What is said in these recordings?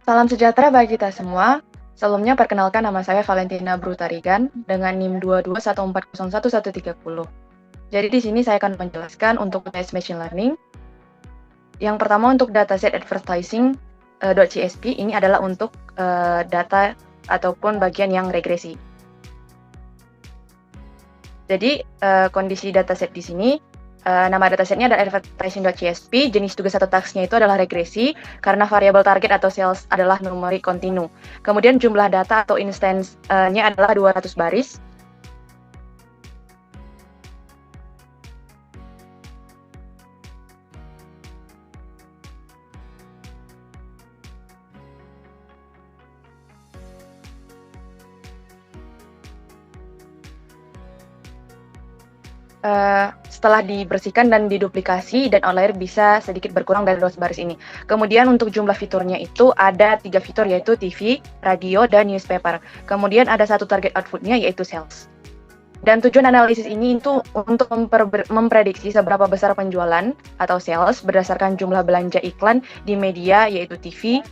Salam sejahtera bagi kita semua. Sebelumnya perkenalkan nama saya Valentina Brutarigan dengan NIM 2214011130. Jadi di sini saya akan menjelaskan untuk tes machine learning. Yang pertama untuk dataset advertising .csp ini adalah untuk data ataupun bagian yang regresi. Jadi kondisi dataset di sini nama datasetnya adalah advertising.csp, jenis tugas atau tasknya itu adalah regresi, karena variabel target atau sales adalah numerik kontinu. Kemudian jumlah data atau instance-nya adalah 200 baris. Setelah dibersihkan dan diduplikasi dan outlier bisa sedikit berkurang dari 200 baris ini. Kemudian untuk jumlah fiturnya itu ada 3 fitur yaitu TV, radio, dan newspaper. Kemudian ada satu target outputnya yaitu sales. Dan tujuan analisis ini itu untuk memprediksi seberapa besar penjualan atau sales berdasarkan jumlah belanja iklan di media yaitu TV,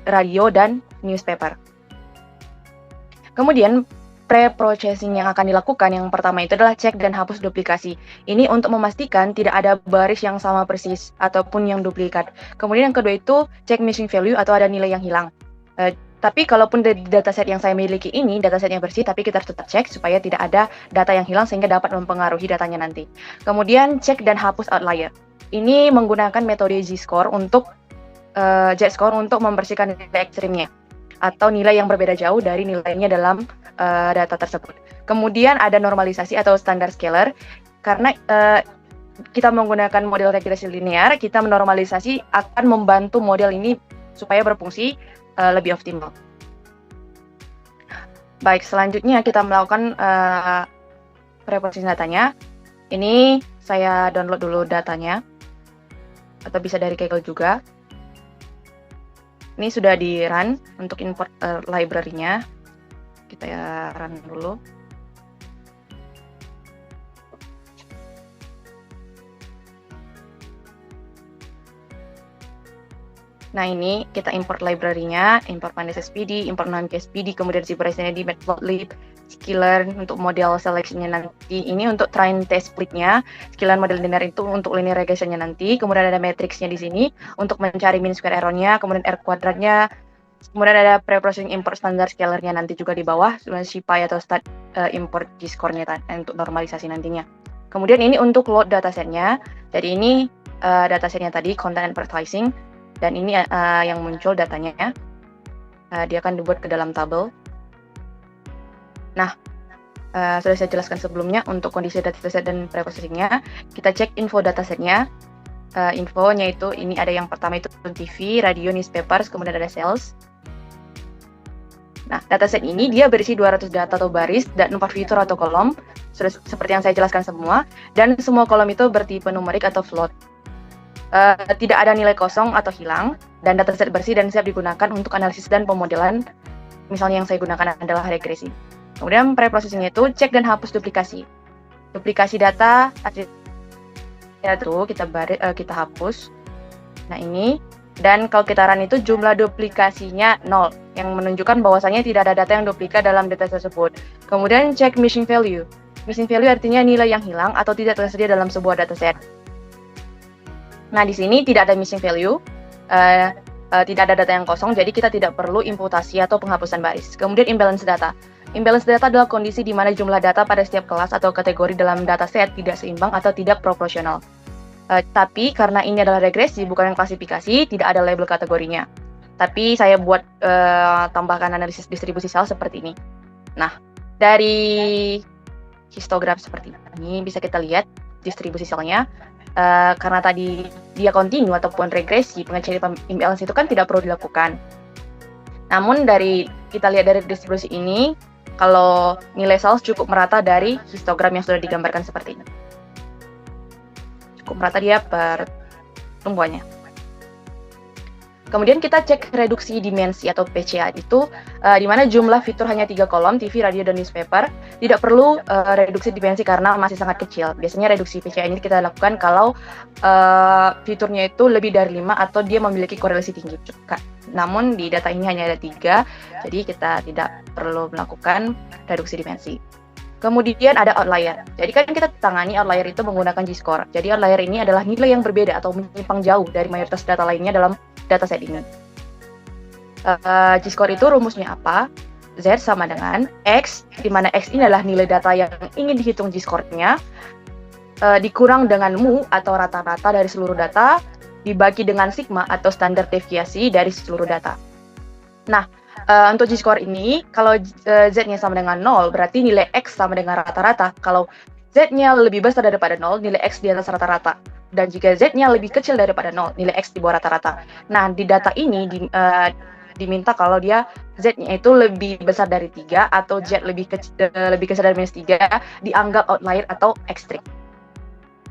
radio, dan newspaper. Kemudian pre-processing yang akan dilakukan yang pertama itu adalah cek dan hapus duplikasi. Ini untuk memastikan tidak ada baris yang sama persis ataupun yang duplikat. Kemudian yang kedua itu cek missing value atau ada nilai yang hilang. Tapi kalaupun di dataset yang saya miliki ini datasetnya bersih, tapi kita harus tetap cek supaya tidak ada data yang hilang sehingga dapat mempengaruhi datanya nanti. Kemudian cek dan hapus outlier. Ini menggunakan metode Z-score untuk membersihkan nilai ekstrimnya atau nilai yang berbeda jauh dari nilainya dalam data tersebut. Kemudian ada normalisasi atau standar scaler, karena kita menggunakan model regresi linear, kita menormalisasi akan membantu model ini supaya berfungsi lebih optimal. Baik, selanjutnya kita melakukan preprocessing datanya. Ini saya download dulu datanya, atau bisa dari Kaggle juga. Ini sudah di run untuk import library-nya. Kita run dulu. Nah ini kita import library-nya, import pandas SPD, import non-SPD, kemudian ZBrush-nya Matplotlib, sklearn untuk model selection-nya nanti. Ini untuk train test split-nya, sklearn model linear itu untuk linear regression-nya nanti. Kemudian ada matrix-nya di sini untuk mencari mean square error-nya, kemudian R kuadratnya. Kemudian ada pre-processing import standar scaler-nya nanti juga di bawah, CPy atau start import Z-score-nya untuk normalisasi nantinya. Kemudian ini untuk load dataset-nya. Jadi ini dataset-nya tadi, content advertising, dan ini yang muncul datanya. Dia akan dibuat ke dalam tabel. Nah, sudah saya jelaskan sebelumnya untuk kondisi dataset dan pre-processing-nya. Kita cek info dataset-nya. Infonya itu ini ada yang pertama itu TV, radio, newspapers, kemudian ada sales. Nah, dataset ini dia berisi 200 data atau baris dan 4 fitur atau kolom, seperti yang saya jelaskan semua, dan semua kolom itu bertipe numerik atau float. Tidak ada nilai kosong atau hilang, dan dataset bersih dan siap digunakan untuk analisis dan pemodelan. Misalnya yang saya gunakan adalah regresi. Kemudian pre-processing itu cek dan hapus duplikasi. Duplikasi data itu kita hapus. Nah ini, dan kalau kita run itu jumlah duplikasinya 0, yang menunjukkan bahwasanya tidak ada data yang duplikat dalam data tersebut. Kemudian cek missing value. Missing value artinya nilai yang hilang atau tidak tersedia dalam sebuah dataset. Nah di sini tidak ada missing value, tidak ada data yang kosong, jadi kita tidak perlu imputasi atau penghapusan baris. Kemudian imbalance data. Imbalance data adalah kondisi di mana jumlah data pada setiap kelas atau kategori dalam dataset tidak seimbang atau tidak proporsional. Tapi karena ini adalah regresi, bukan klasifikasi, tidak ada label kategorinya. Tapi saya buat tambahkan analisis distribusi sel seperti ini. Nah, dari histogram seperti ini bisa kita lihat distribusi selnya. Karena tadi dia kontinu ataupun regresi, pengecekan imbalance itu kan tidak perlu dilakukan. Namun kita lihat dari distribusi ini, kalau nilai sales cukup merata dari histogram yang sudah digambarkan seperti ini. Cukup merata dia pertumbuhannya. Kemudian kita cek reduksi dimensi atau PCA itu di mana jumlah fitur hanya 3 kolom, TV, radio, dan newspaper. Tidak perlu reduksi dimensi karena masih sangat kecil. Biasanya reduksi PCA ini kita lakukan kalau fiturnya itu lebih dari 5 atau dia memiliki korelasi tinggi. Namun di data ini hanya ada 3, jadi kita tidak perlu melakukan reduksi dimensi. Kemudian ada outlier. Jadi kan kita tangani outlier itu menggunakan G-score. Jadi outlier ini adalah nilai yang berbeda atau menyimpang jauh dari mayoritas data lainnya dalam dataset ini. G-score itu rumusnya apa? Z sama dengan X, di mana X ini adalah nilai data yang ingin dihitung G-score-nya, dikurang dengan mu atau rata-rata dari seluruh data, dibagi dengan sigma atau standar deviasi dari seluruh data. Nah, untuk G-score ini, kalau Z-nya sama dengan 0, berarti nilai X sama dengan rata-rata. Kalau Z-nya lebih besar daripada 0, nilai X di atas rata-rata. Dan jika Z-nya lebih kecil daripada 0, nilai X di bawah rata-rata. Nah, di data ini diminta kalau dia Z-nya itu lebih besar dari 3 atau Z lebih kecil dari minus 3, dianggap outlier atau ekstrim.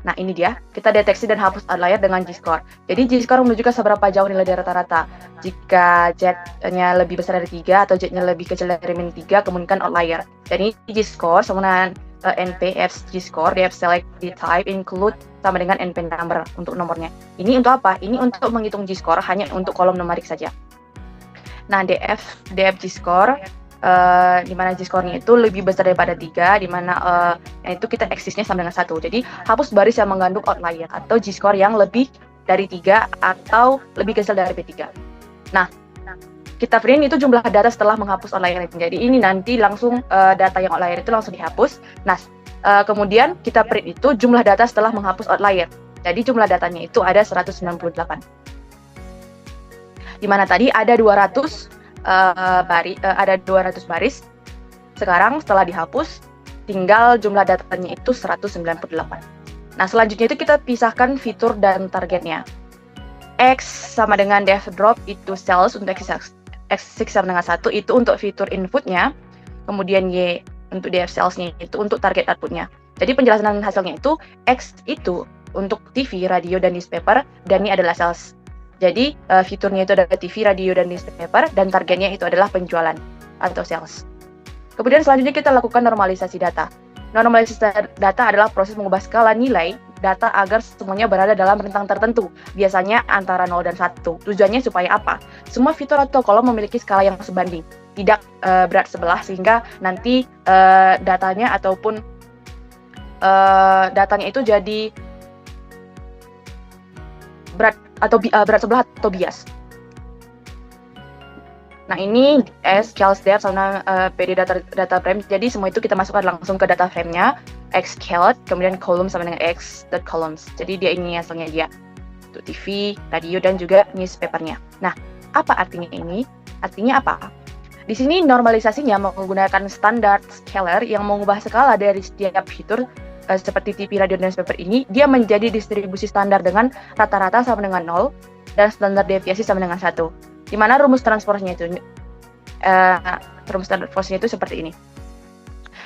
Nah, ini dia. Kita deteksi dan hapus outlier dengan G-score. Jadi G-score menunjukkan seberapa jauh nilai dari rata-rata. Jika Z-nya lebih besar dari 3 atau Z-nya lebih kecil dari min 3, kemungkinan outlier. Jadi G-score sama dengan NP F G-score, DF select the type include sama dengan NP number untuk nomornya. Ini untuk apa? Ini untuk menghitung G-score hanya untuk kolom numerik saja. Nah, DF G-score di mana G-score-nya itu lebih besar daripada 3, di mana yang itu kita eksisnya sama dengan 1. Jadi hapus baris yang mengandung outlier atau G-score yang lebih dari 3 atau lebih kecil dari P3. Nah, kita print itu jumlah data setelah menghapus outlier. Jadi ini nanti langsung data yang outlier itu langsung dihapus. Nah, kemudian kita print itu jumlah data setelah menghapus outlier. Jadi jumlah datanya itu ada 198. Di mana tadi ada 200 baris. Sekarang setelah dihapus, tinggal jumlah datanya itu 198. Nah, selanjutnya itu kita pisahkan fitur dan targetnya. X sama dengan def drop itu cells untuk X6 sama dengan 1 itu untuk fitur inputnya. Kemudian Y untuk def cellsnya itu untuk target outputnya. Jadi penjelasan hasilnya itu X itu untuk TV, radio, dan newspaper, dan ini adalah sales. Jadi fiturnya itu adalah TV, radio, dan newspaper, dan targetnya itu adalah penjualan atau sales. Kemudian selanjutnya kita lakukan normalisasi data. Normalisasi data adalah proses mengubah skala nilai data agar semuanya berada dalam rentang tertentu, biasanya antara 0 dan 1. Tujuannya supaya apa? Semua fitur atau kolom memiliki skala yang sebanding, tidak berat sebelah, sehingga nanti datanya ataupun datanya itu jadi berat sebelah atau bias. Nah, ini S, Charles Depth, sama PD data frame. Jadi semua itu kita masukkan langsung ke data frame-nya. X count, kemudian column sama dengan X.columns. Jadi dia ini hasilnya dia. Untuk TV, radio, dan juga newspaper-nya. Nah, apa artinya ini? Artinya apa? Di sini normalisasinya menggunakan standar scalar yang mengubah skala dari setiap fitur seperti TV, radio, dan newspaper ini, dia menjadi distribusi standar dengan rata-rata sama dengan 0 dan standar deviasi sama dengan 1. Di mana rumus transformasinya itu seperti ini.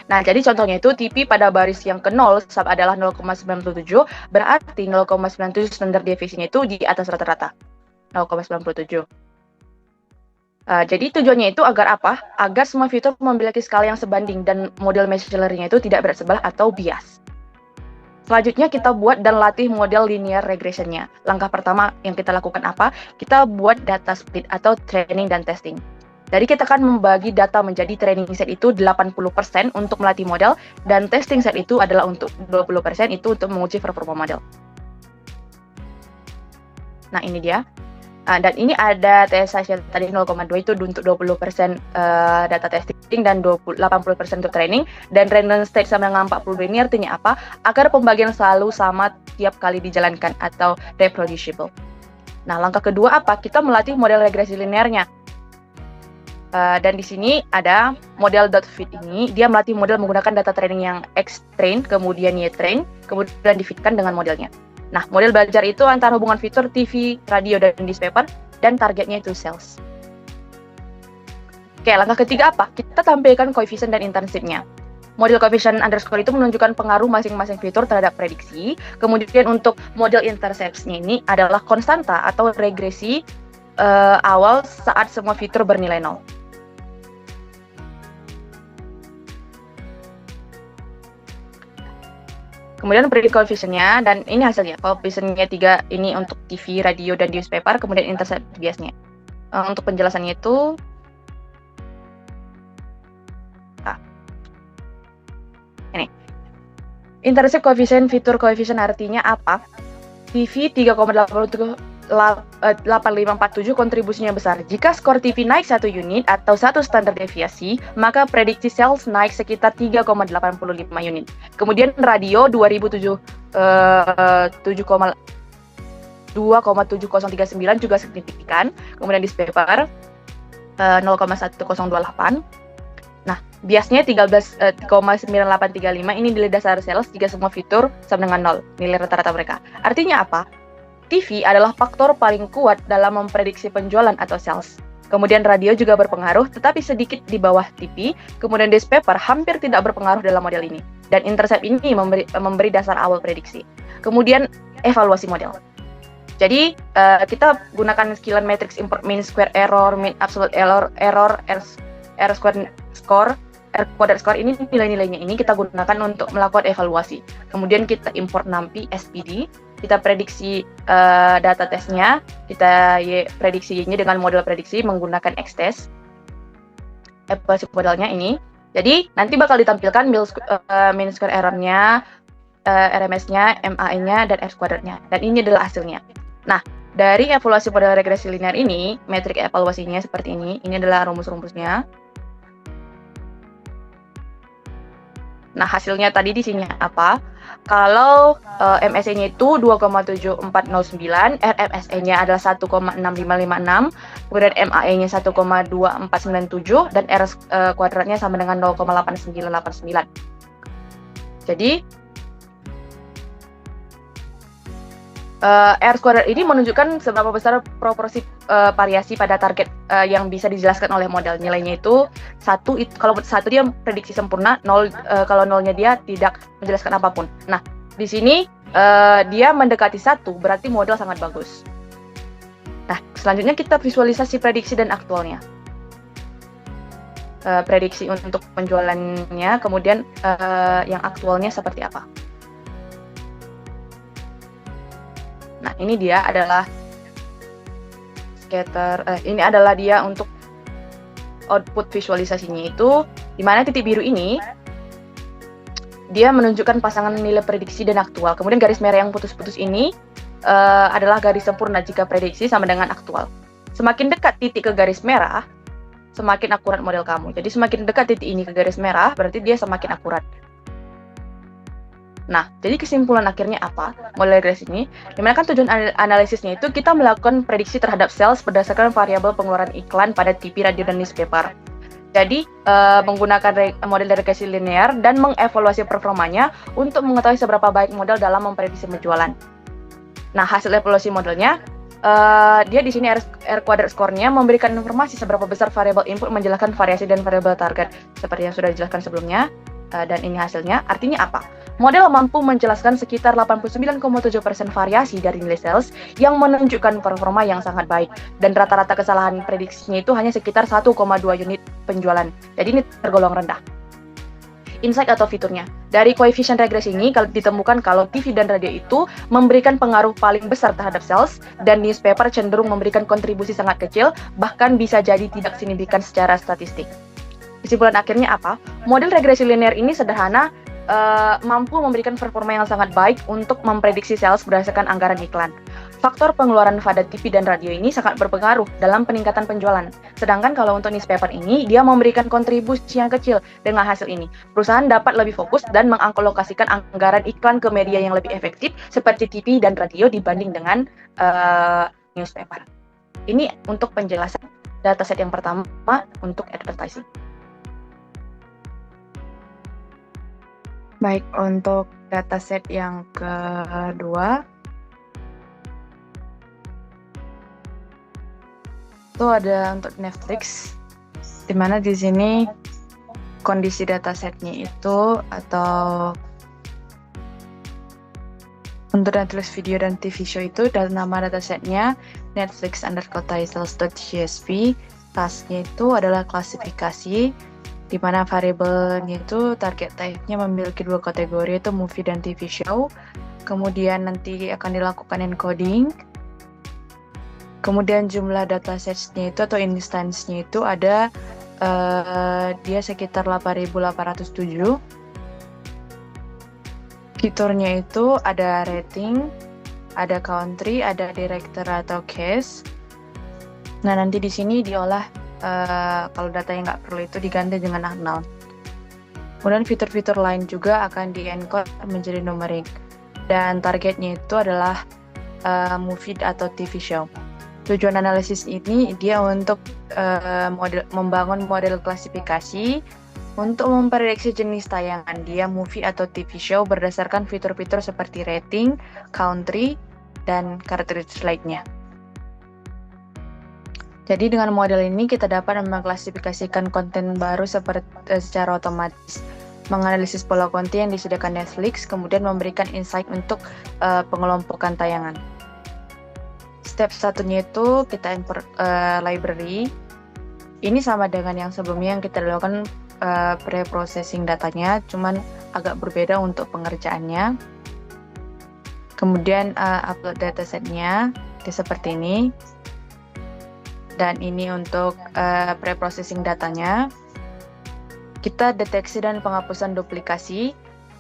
Nah, jadi contohnya itu TV pada baris yang ke 0 adalah 0,97, berarti 0,97 standar deviasinya itu di atas rata-rata. 0,97. Jadi tujuannya itu agar apa? Agar semua fitur memiliki skala yang sebanding dan model measure-nya itu tidak berat sebelah atau bias. Selanjutnya kita buat dan latih model linear regression-nya. Langkah pertama yang kita lakukan apa? Kita buat data split atau training dan testing. Jadi kita akan membagi data menjadi training set itu 80% untuk melatih model, dan testing set itu adalah untuk 20% itu untuk menguji performa model. Nah, ini dia. Dan ini ada TSH tadi 0,2 itu untuk 20% data testing dan 80% untuk training, dan random state sama dengan 42 ini artinya apa? Agar pembagian selalu sama tiap kali dijalankan atau reproducible. Nah, langkah kedua apa? Kita melatih model regresi linearnya. Dan di sini ada model .fit ini, dia melatih model menggunakan data training yang X train, kemudian Y train, kemudian di-fitkan dengan modelnya. Nah, model belajar itu antara hubungan fitur TV, radio, dan newspaper, dan targetnya itu sales. Oke, langkah ketiga apa? Kita tampilkan koefisien dan intensifnya. Model koefisien underscore itu menunjukkan pengaruh masing-masing fitur terhadap prediksi. Kemudian untuk model intercepts-nya ini adalah konstanta atau regresi awal saat semua fitur bernilai 0. Kemudian predict coefficient-nya, dan ini hasilnya. Coefficient-nya 3 ini untuk TV, radio, dan newspaper, kemudian intercept biasnya. Untuk penjelasannya itu, ini. Intercept coefficient, fitur coefficient artinya apa? TV 3,8547 kontribusinya besar. Jika skor TV naik 1 unit atau 1 standar deviasi, maka prediksi sales naik sekitar 3,85 unit. Kemudian radio 2,7039 juga signifikan. Kemudian newspaper 0,1028. Nah, biasnya 13,9835 ini nilai dasar sales jika semua fitur sama dengan 0, nilai rata-rata mereka. Artinya apa? TV adalah faktor paling kuat dalam memprediksi penjualan atau sales. Kemudian radio juga berpengaruh, tetapi sedikit di bawah TV. Kemudian newspaper hampir tidak berpengaruh dalam model ini. Dan intercept ini memberi dasar awal prediksi. Kemudian evaluasi model. Jadi kita gunakan skillan matrix import mean square error, mean absolute error, R square score, R quadrat score, ini nilai-nilainya ini kita gunakan untuk melakukan evaluasi. Kemudian kita import NumPy, SPD, kita prediksi data tesnya, kita prediksi Y-nya dengan model prediksi menggunakan Xtest. Evaluasi modelnya ini. Jadi nanti bakal ditampilkan mean square error-nya, RMS-nya, MAE-nya, dan R kuadratnya. Dan ini adalah hasilnya. Nah, dari evaluasi model regresi linear ini, metrik evaluasinya seperti ini. Ini adalah rumus-rumusnya. Nah, hasilnya tadi di sini apa? Kalau MSE-nya itu 2,7409, RMSE-nya adalah 1,6556, kemudian MAE-nya 1,2497, dan R kuadratnya sama dengan 0,8989. Jadi, R kuadrat ini menunjukkan seberapa besar proporsi variasi pada target yang bisa dijelaskan oleh model. Nilainya itu 1, kalau 1 dia prediksi sempurna, 0 kalau 0-nya dia tidak menjelaskan apapun. Nah, di sini dia mendekati 1, berarti model sangat bagus. Nah, selanjutnya kita visualisasi prediksi dan aktualnya. Prediksi untuk penjualannya, kemudian yang aktualnya seperti apa. Nah, ini dia adalah scatter. Ini adalah dia untuk output visualisasinya itu, di mana titik biru ini dia menunjukkan pasangan nilai prediksi dan aktual. Kemudian garis merah yang putus-putus ini adalah garis sempurna jika prediksi sama dengan aktual. Semakin dekat titik ke garis merah, semakin akurat model kamu. Jadi semakin dekat titik ini ke garis merah, berarti dia semakin akurat. Nah, jadi kesimpulan akhirnya apa? Model regresi ini, dimana kan tujuan analisisnya itu kita melakukan prediksi terhadap sales berdasarkan variabel pengeluaran iklan pada TV, radio, dan newspaper. Jadi, menggunakan model regresi linear dan mengevaluasi performanya untuk mengetahui seberapa baik model dalam memprediksi penjualan. Nah, hasil evaluasi modelnya, dia di sini R kuadrat score-nya memberikan informasi seberapa besar variabel input menjelaskan variasi dan variabel target, seperti yang sudah dijelaskan sebelumnya. Dan ini hasilnya, artinya apa? Model mampu menjelaskan sekitar 89,7% variasi dari nilai sales yang menunjukkan performa yang sangat baik. Dan rata-rata kesalahan prediksinya itu hanya sekitar 1,2 unit penjualan. Jadi ini tergolong rendah. Insight atau fiturnya. Dari koefisien regresi ini ditemukan kalau TV dan radio itu memberikan pengaruh paling besar terhadap sales, dan newspaper cenderung memberikan kontribusi sangat kecil, bahkan bisa jadi tidak signifikan secara statistik. Kesimpulan akhirnya apa? Model regresi linear ini sederhana, mampu memberikan performa yang sangat baik untuk memprediksi sales berdasarkan anggaran iklan. Faktor pengeluaran pada TV dan radio ini sangat berpengaruh dalam peningkatan penjualan. Sedangkan kalau untuk newspaper ini, dia memberikan kontribusi yang kecil. Dengan hasil ini, perusahaan dapat lebih fokus dan mengalokasikan anggaran iklan ke media yang lebih efektif seperti TV dan radio dibanding dengan newspaper. Ini untuk penjelasan dataset yang pertama untuk advertising. Baik, untuk dataset yang kedua itu ada untuk Netflix, dimana di sini kondisi datasetnya itu atau untuk Netflix video dan TV show itu, dan nama datasetnya Netflix_titles.csv. Tasknya itu adalah klasifikasi, di mana variabelnya itu target type-nya memiliki 2 kategori, yaitu movie dan TV show. Kemudian nanti akan dilakukan encoding. Kemudian jumlah datasets-nya itu atau instance-nya itu ada dia sekitar 8.807. Fiturnya itu ada rating, ada country, ada director atau case. Nah, nanti di sini diolah kalau data yang nggak perlu itu diganti dengan unknown. Kemudian fitur-fitur lain juga akan di-encode menjadi numerik. Dan targetnya itu adalah movie atau TV show. Tujuan analisis ini dia untuk membangun model klasifikasi untuk memprediksi jenis tayangan dia movie atau TV show berdasarkan fitur-fitur seperti rating, country, dan karakteristik lainnya. Jadi dengan model ini kita dapat mengklasifikasikan konten baru secara otomatis, menganalisis pola konten yang disediakan Netflix, kemudian memberikan insight untuk pengelompokan tayangan. Step satunya itu kita import library. Ini sama dengan yang sebelumnya yang kita lakukan pre-processing datanya, cuman agak berbeda untuk pengerjaannya. Kemudian upload datasetnya seperti ini. Dan ini untuk pre-processing datanya. Kita deteksi dan penghapusan duplikasi,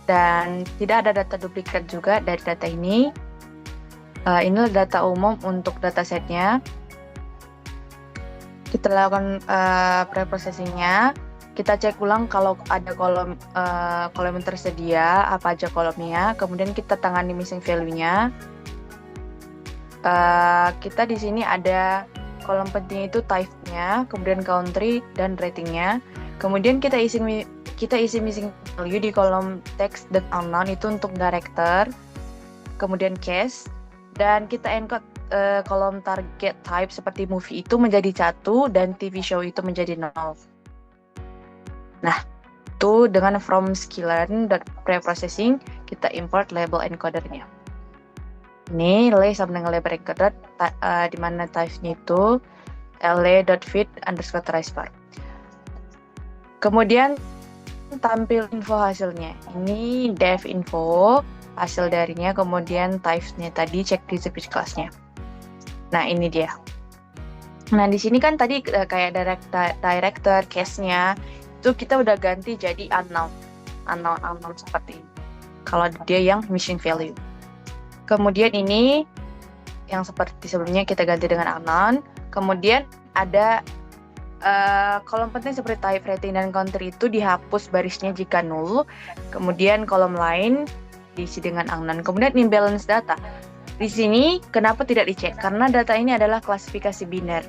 dan tidak ada data duplikat juga dari data ini. Inilah data umum untuk datasetnya. Kita lakukan pre-processingnya. Kita cek ulang kalau ada kolom yang tersedia, apa aja kolomnya. Kemudian kita tangani missing value-nya. Kita di sini ada kolom penting itu type-nya, kemudian country dan rating-nya. Kemudian kita isi missing value di kolom text dan unknown itu untuk director, kemudian case, dan kita encode kolom target type seperti movie itu menjadi 1 dan TV show itu menjadi 0. Nah, itu dengan from sklearn.preprocessing kita import label encodernya. Ini LE sama dengan label encoder di mana type-nya itu le.feed_transfer. Kemudian tampil info hasilnya. Ini dev info hasil darinya, kemudian types-nya tadi cek di speech class-nya. Nah, ini dia. Nah, di sini kan tadi kayak director case-nya itu kita udah ganti jadi unknown seperti ini. Kalau dia yang missing value. Kemudian ini yang seperti sebelumnya kita ganti dengan unknown. Kemudian ada kolom penting seperti type, rating, dan country itu dihapus barisnya jika null. Kemudian kolom lain diisi dengan unknown. Kemudian imbalance data. Di sini kenapa tidak dicek? Karena data ini adalah klasifikasi biner,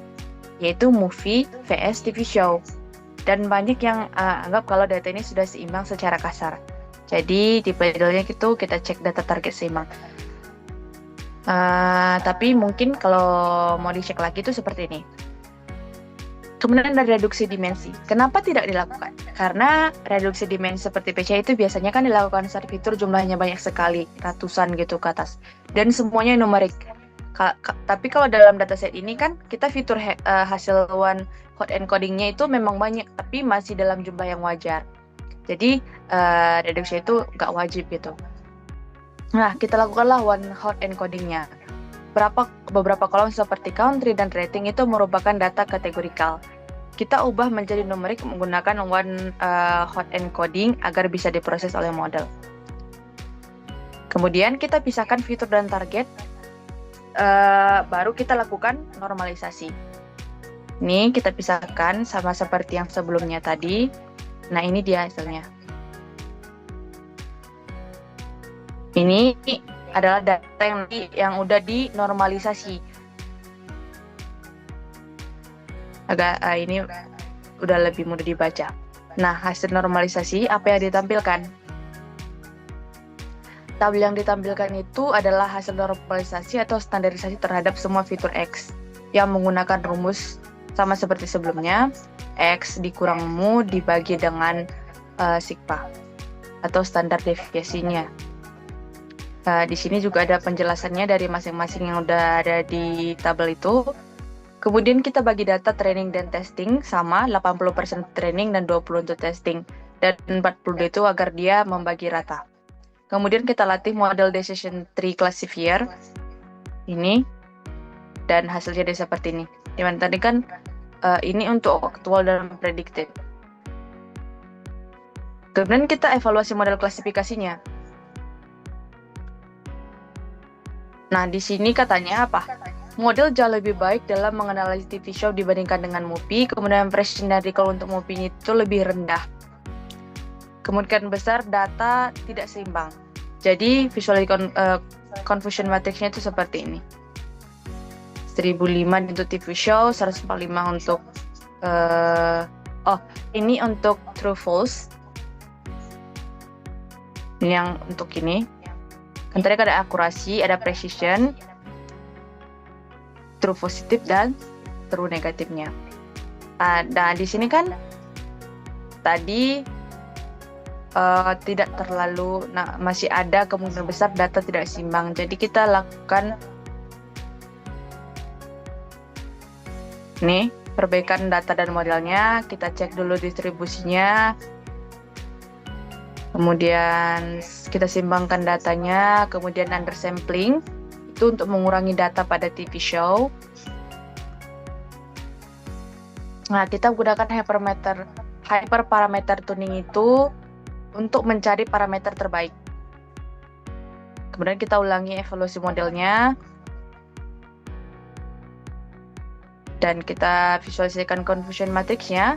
yaitu movie vs TV show. Dan banyak yang anggap kalau data ini sudah seimbang secara kasar. Jadi di panelnya itu kita cek data target seimbang. Tapi mungkin kalau mau dicek lagi itu seperti ini. Kemudian ada reduksi dimensi. Kenapa tidak dilakukan? Karena reduksi dimensi seperti PCA itu biasanya kan dilakukan saat fitur jumlahnya banyak sekali, ratusan gitu ke atas. Dan semuanya numerik. Tapi kalau dalam dataset ini kan kita fitur hasil one hot encoding-nya itu memang banyak, tapi masih dalam jumlah yang wajar. Jadi reduksi itu nggak wajib gitu. Nah, kita lakukanlah one hot encoding-nya. Beberapa kolom seperti country dan rating itu merupakan data kategorikal. Kita ubah menjadi numerik menggunakan one hot encoding agar bisa diproses oleh model. Kemudian kita pisahkan fitur dan target, baru kita lakukan normalisasi. Ini kita pisahkan sama seperti yang sebelumnya tadi. Nah, ini dia hasilnya. Ini adalah data yang udah dinormalisasi. Ini udah lebih mudah dibaca. Nah, hasil normalisasi apa yang ditampilkan? Tabel yang ditampilkan itu adalah hasil normalisasi atau standarisasi terhadap semua fitur X yang menggunakan rumus sama seperti sebelumnya. X dikurang mu dibagi dengan sigma atau standar deviasinya. Di sini juga ada penjelasannya dari masing-masing yang udah ada di tabel itu. Kemudian kita bagi data training dan testing sama 80% training dan 20 untuk testing. Dan 40 itu agar dia membagi rata. Kemudian kita latih model decision tree classifier ini. Dan hasilnya dia seperti ini. Dimana tadi kan ini untuk actual dan predicted. Kemudian kita evaluasi model klasifikasinya. Nah, di sini katanya apa? Model jauh lebih baik dalam menganalisis TV show dibandingkan dengan movie, kemudian precision dan recall untuk movie itu lebih rendah. Kemungkinan besar data tidak seimbang. Jadi visual confusion matrixnya itu seperti ini. 1005 untuk TV show, 145 untuk ini untuk true false. Ini yang untuk ini. Kan tadi ada akurasi, ada precision, true positif dan true negatifnya. Nah, di sini kan tadi tidak terlalu, masih ada kemungkinan besar data tidak seimbang. Jadi kita lakukan nih perbaikan data dan modelnya. Kita cek dulu distribusinya. Kemudian kita seimbangkan datanya, kemudian undersampling itu untuk mengurangi data pada TV show. Nah, kita gunakan hyperparameter tuning itu untuk mencari parameter terbaik. Kemudian kita ulangi evaluasi modelnya. Dan kita visualisasikan confusion matrixnya.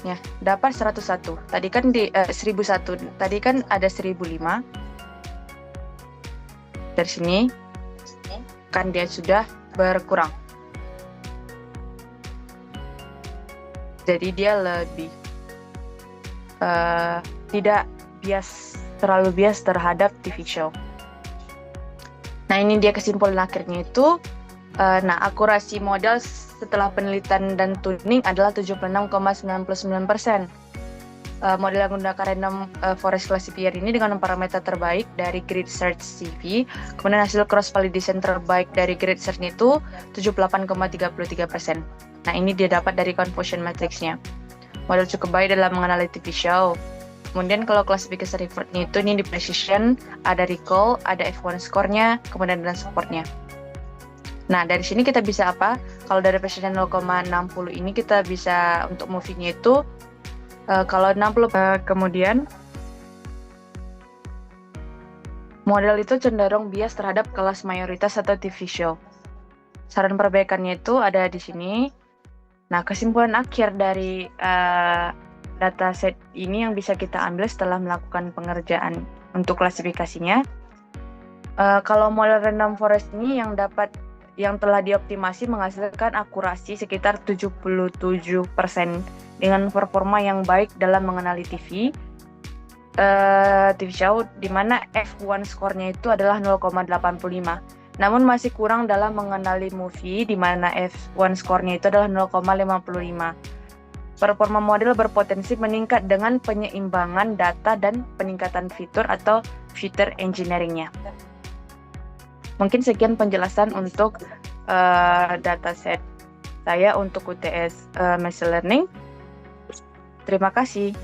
Ya, dapat 101. Tadi kan 1001. Tadi kan ada 1005. Dari sini kan dia sudah berkurang. Jadi dia lebih tidak terlalu bias terhadap TV show. Nah, ini dia kesimpulan akhirnya itu. Akurasi model setelah penelitian dan tuning adalah 76,99%. Model yang menggunakan random forest classifier ini dengan parameter terbaik dari grid search CV, kemudian hasil cross validation terbaik dari grid search itu 78,33%. Nah, ini dia dapat dari confusion matrixnya. Model cukup baik dalam menganalisis TV show. Kemudian kalau klasifikasi referred-nya itu ini di precision, ada recall, ada F1 score-nya, kemudian ada support-nya. Nah, dari sini kita bisa apa? Kalau dari precision 0,60 ini kita bisa untuk movie-nya itu kalau 60 kemudian model itu cenderung bias terhadap kelas mayoritas atau TV show. Saran perbaikannya itu ada di sini. Nah, kesimpulan akhir dari dataset ini yang bisa kita ambil setelah melakukan pengerjaan untuk klasifikasinya. Kalau model random forest ini yang telah dioptimasi menghasilkan akurasi sekitar 77% dengan performa yang baik dalam mengenali TV show, di mana F1 skornya itu adalah 0,85. Namun masih kurang dalam mengenali movie, di mana F1 skornya itu adalah 0,55. Performa model berpotensi meningkat dengan penyeimbangan data dan peningkatan fitur atau feature engineering-nya. Mungkin sekian penjelasan untuk dataset saya untuk UTS Machine Learning. Terima kasih.